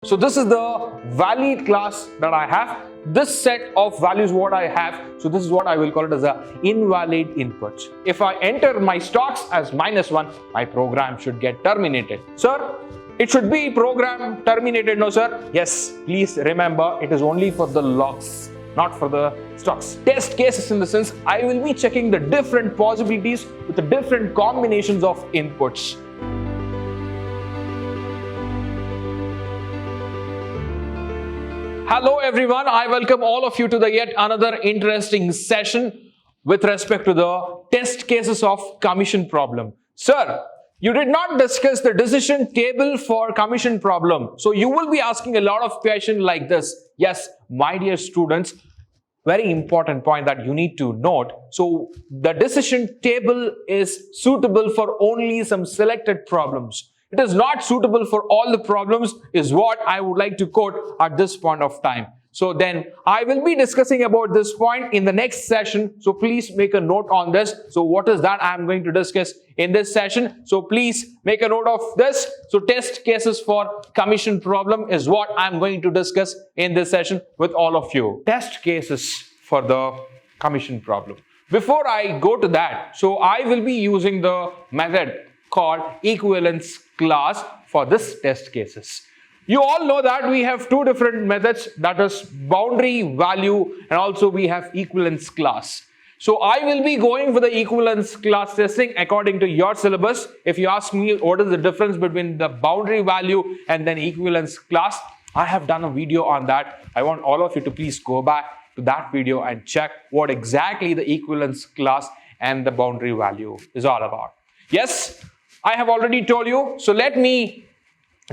So this is the valid class that I have. This set of values what I have. So this is what I will call it as a invalid input. If I enter my stocks as -1, my program should get terminated. Sir, it should be program terminated, no sir? Yes, please remember it is only for the logs, not for the stocks. Test cases in the sense I will be checking the different possibilities with the different combinations of inputs. Hello everyone, I welcome all of you to the yet another interesting session with respect to the test cases of commission problem. Sir, you did not discuss the decision table for commission problem. So you will be asking a lot of questions like this. Yes, my dear students, very important point that you need to note. So the decision table is suitable for only some selected problems. It is not suitable for all the problems is what I would like to quote at this point of time. So then I will be discussing about this point in the next session. So please make a note on this. So what is that I am going to discuss in this session? So please make a note of this. So test cases for commission problem is what I am going to discuss in this session with all of you. Test cases for the commission problem. Before I go to that, so I will be using the method called equivalence class for this test cases. You all know that we have two different methods, that is boundary value and also we have equivalence class. So I will be going for the equivalence class testing according to your syllabus. If you ask me what is the difference between the boundary value and then equivalence class, I have done a video on that. I want all of you to please go back to that video and check what exactly the equivalence class and the boundary value is all about. Yes, I have already told you. So let me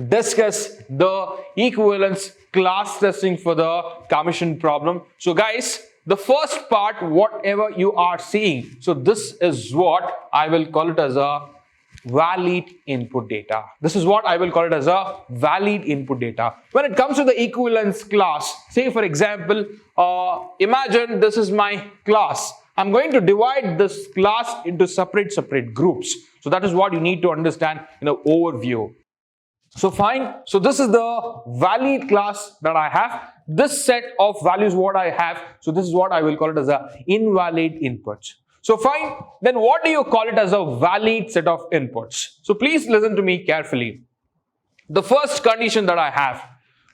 discuss the equivalence class testing for the commission problem. So guys, the first part, whatever you are seeing, so this is what I will call it as a valid input data. This is what I will call it as a valid input data. When it comes to the equivalence class, say for example, imagine this is my class. I'm going to divide this class into separate groups. So that is what you need to understand in the overview. So fine. So this is the valid class that I have. This set of values what I have. So this is what I will call it as a invalid input. So fine. Then what do you call it as a valid set of inputs? So please listen to me carefully. The first condition that I have.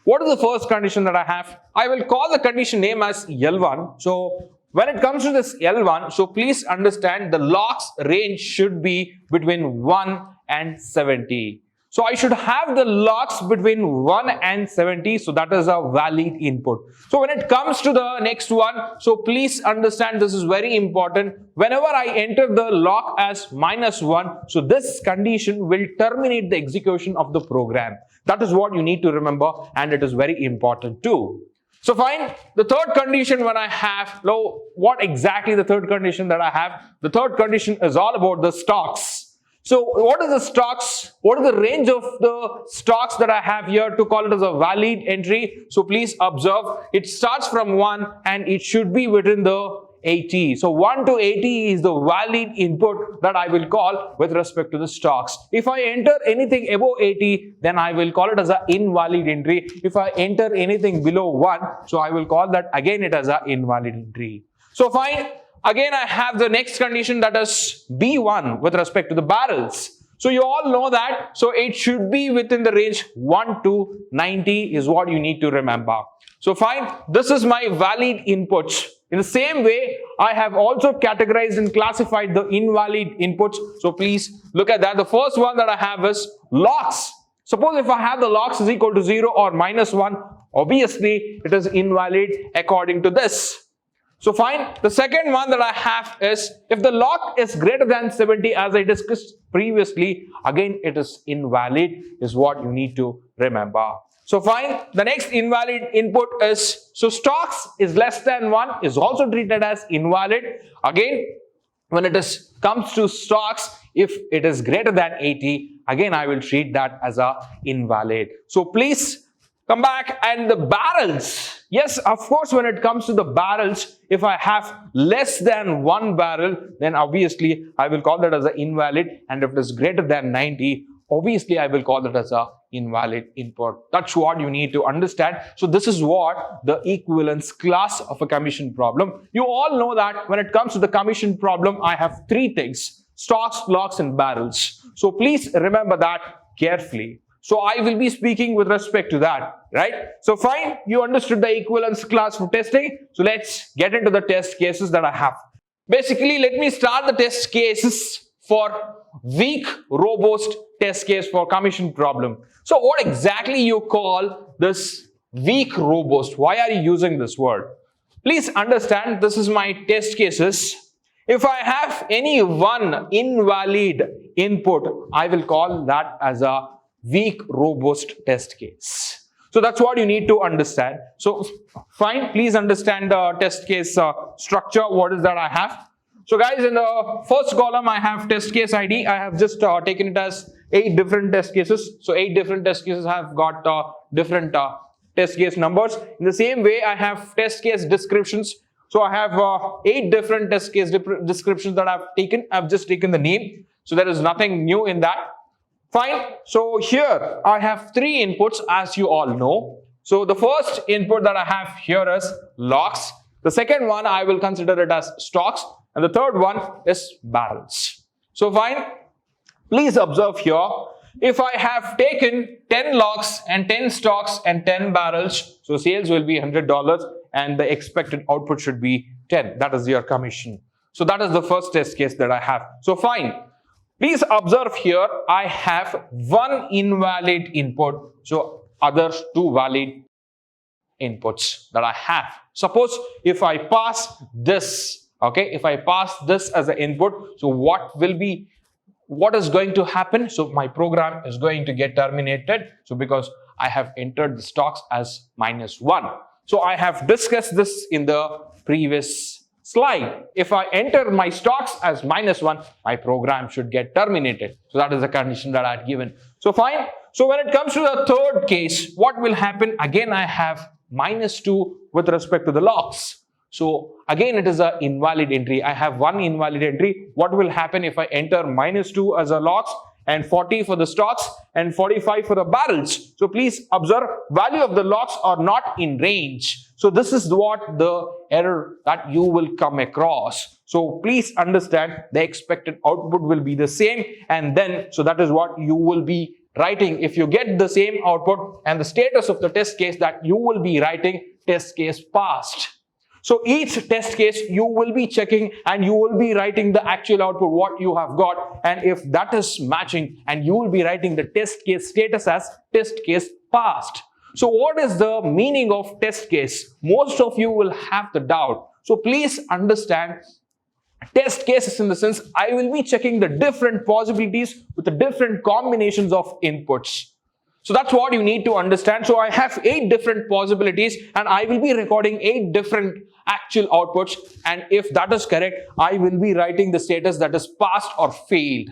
What is the first condition that I have? I will call the condition name as L1. So when it comes to this L1, so please understand the logs range should be between 1 and 70. So I should have the logs between 1 and 70. So that is a valid input. So when it comes to the next one, so please understand this is very important. Whenever I enter the log as -1, so this condition will terminate the execution of the program. That is what you need to remember and it is very important too. So fine, the third condition when I have, now what exactly the third condition that I have? The third condition is all about the stocks. So what is the stocks? What is the range of the stocks that I have here to call it as a valid entry? So please observe, it starts from 1 and it should be within the 80. So 1 to 80 is the valid input that I will call with respect to the stocks. If I enter anything above 80, then I will call it as an invalid entry. If I enter anything below 1, so I will call that again it as an invalid entry. So fine. Again, I have the next condition that is B1 with respect to the barrels. So you all know that. So it should be within the range 1 to 90 is what you need to remember. So fine. This is my valid inputs. In the same way, I have also categorized and classified the invalid inputs. So please look at that. The first one that I have is logs. Suppose if I have the logs is equal to 0 or -1, obviously it is invalid according to this. So fine. The second one that I have is if the log is greater than 70 as I discussed previously, again it is invalid is what you need to remember. So fine, the next invalid input is, so stocks is less than 1 is also treated as invalid. Again, when it comes to stocks, if it is greater than 80, again I will treat that as a invalid. So please come back and the barrels. Yes, of course, when it comes to the barrels, if I have less than 1 barrel, then obviously I will call that as an invalid. And if it is greater than 90, obviously I will call that as a invalid input. That's what you need to understand. So this is what the equivalence class of a commission problem. You all know that when it comes to the commission problem, I have three things: stocks, locks, and barrels. So please remember that carefully. So I will be speaking with respect to that, right? So fine, you understood the equivalence class for testing. So let's get into the test cases that I have. Basically, let me start the test cases for weak, robust test case for commission problem. So what exactly you call this weak, robust? Why are you using this word? Please understand, this is my test cases. If I have any one invalid input, I will call that as a weak, robust test case. So that's what you need to understand. So fine, please understand the test case structure. What is that I have? So guys, in the first column, I have test case ID. I have just taken it as 8 different test cases. So 8 different test cases have got different test case numbers. In the same way, I have test case descriptions. So I have 8 different test case descriptions that I've taken. I've just taken the name. So there is nothing new in that. Fine. So here I have 3 inputs, as you all know. So the first input that I have here is locks. The second one I will consider it as stocks. And the third one is barrels. So fine. Please observe here. If I have taken 10 locks and 10 stocks and 10 barrels, so sales will be $100 and the expected output should be 10. That is your commission. So that is the first test case that I have. So fine. Please observe here, I have one invalid input. So others 2 valid inputs that I have. Suppose if I pass this, okay, if I pass this as an input, so what is going to happen? So my program is going to get terminated. So because I have entered the stocks as -1. So I have discussed this in the previous slide. If I enter my stocks as -1, my program should get terminated. So that is the condition that I had given. So fine. So when it comes to the third case, what will happen? Again, I have -2 with respect to the locks. So again, it is an invalid entry. I have one invalid entry. What will happen if I enter -2 as a locks and 40 for the stocks and 45 for the barrels? So please observe, value of the locks are not in range. So this is what the error that you will come across. So please understand, the expected output will be the same, and then so that is what you will be writing. If you get the same output and the status of the test case, that you will be writing test case passed. So each test case you will be checking and you will be writing the actual output what you have got, and if that is matching, and you will be writing the test case status as test case passed. So what is the meaning of test case? Most of you will have the doubt. So please understand, test cases in the sense I will be checking the different possibilities with the different combinations of inputs. So that's what you need to understand. So I have 8 different possibilities and I will be recording 8 different actual outputs, and if that is correct, I will be writing the status that is passed or failed.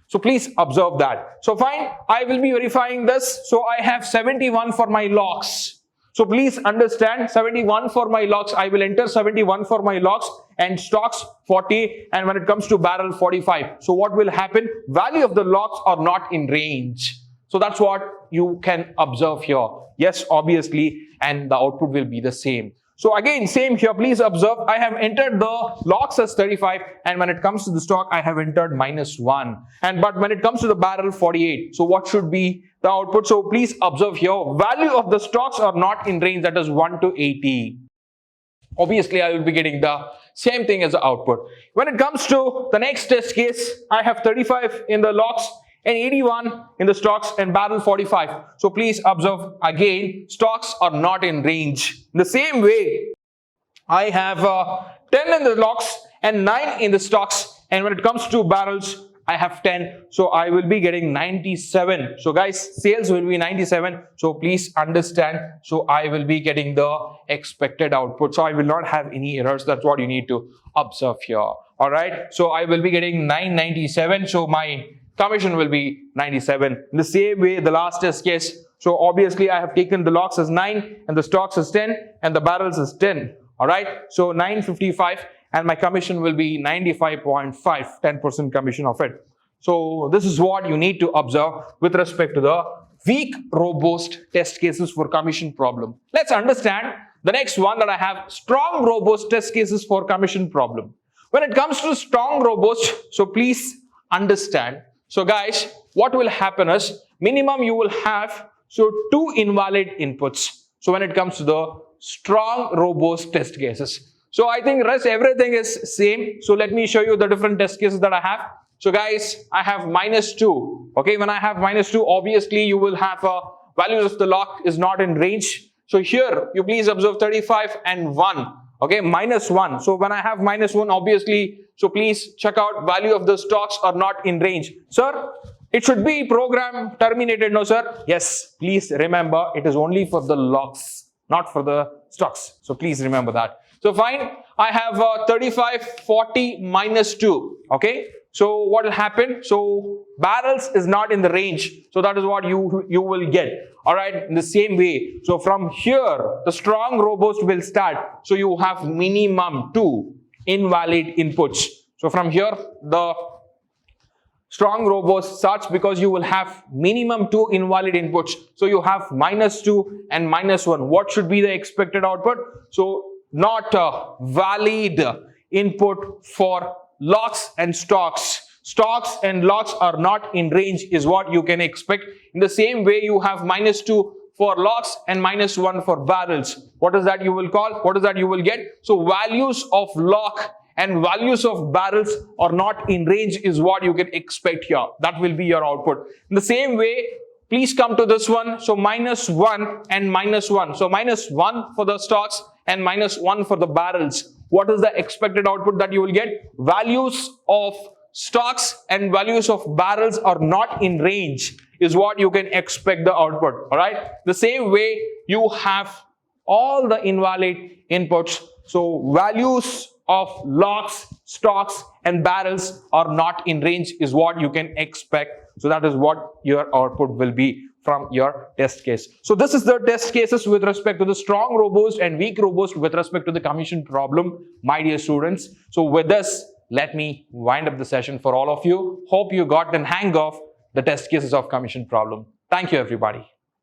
So please observe that. So fine, I will be verifying this. So I have 71 for my locks. So please understand, 71 for my locks, I will enter 71 for my locks, and stocks 40, and when it comes to barrel 45. So what will happen? Value of the locks are not in range. So that's what you can observe here. Yes, obviously, and the output will be the same. So again, same here, please observe, I have entered the locks as 35, and when it comes to the stock, I have entered -1. But when it comes to the barrel, 48. So what should be the output? So please observe here, value of the stocks are not in range, that is 1 to 80. Obviously, I will be getting the same thing as the output. When it comes to the next test case, I have 35 in the locks and 81 in the stocks and barrel 45. So please observe again, stocks are not in range. In the same way, I have 10 in the locks and 9 in the stocks, and when it comes to barrels, I have 10. So I will be getting 97. So guys, sales will be 97. So please understand. So I will be getting the expected output. So I will not have any errors. That's what you need to observe here. All right. So I will be getting 997. So my commission will be 97. In the same way, the last test case. So obviously, I have taken the locks as 9 and the stocks as 10 and the barrels as 10. All right. So 955. And my commission will be 95.5, 10% commission of it. So this is what you need to observe with respect to the weak, robust test cases for commission problem. Let's understand the next one that I have, strong, robust test cases for commission problem. When it comes to strong, robust, so please understand. So guys, what will happen is minimum you will have so 2 invalid inputs. So when it comes to the strong, robust test cases. So I think rest everything is same. So let me show you the different test cases that I have. So guys, I have -2. Okay, when I have -2, obviously you will have values of the lock is not in range. So here you please observe 35 and 1. Okay, -1. So when I have -1, obviously, so please check out value of the stocks are not in range. Sir, it should be program terminated, no sir? Yes, please remember it is only for the locks, not for the stocks. So please remember that. So fine, I have 35, 40, -2. Okay, so what will happen? So barrels is not in the range. So that is what you will get. All right, in the same way. So from here, the strong, robust will start. So you have minimum 2 invalid inputs. So from here, the strong, robust starts because you will have minimum 2 invalid inputs. So you have -2 and -1. What should be the expected output? So not a valid input for locks and stocks. Stocks and locks are not in range is what you can expect. In the same way, you have -2 for locks and -1 for barrels. What is that you will call? What is that you will get? So values of lock and values of barrels are not in range is what you can expect here. That will be your output. In the same way, please come to this one. So -1 and -1. So -1 for the stocks and -1 for the barrels. What is the expected output that you will get? Values of stocks and values of barrels are not in range is what you can expect the output. All right. The same way you have all the invalid inputs. So values of locks, stocks and barrels are not in range is what you can expect. So that is what your output will be from your test case. So this is the test cases with respect to the strong, robust and weak, robust with respect to the commission problem, my dear students. So with this, let me wind up the session for all of you. Hope you got the hang of the test cases of commission problem. Thank you, everybody.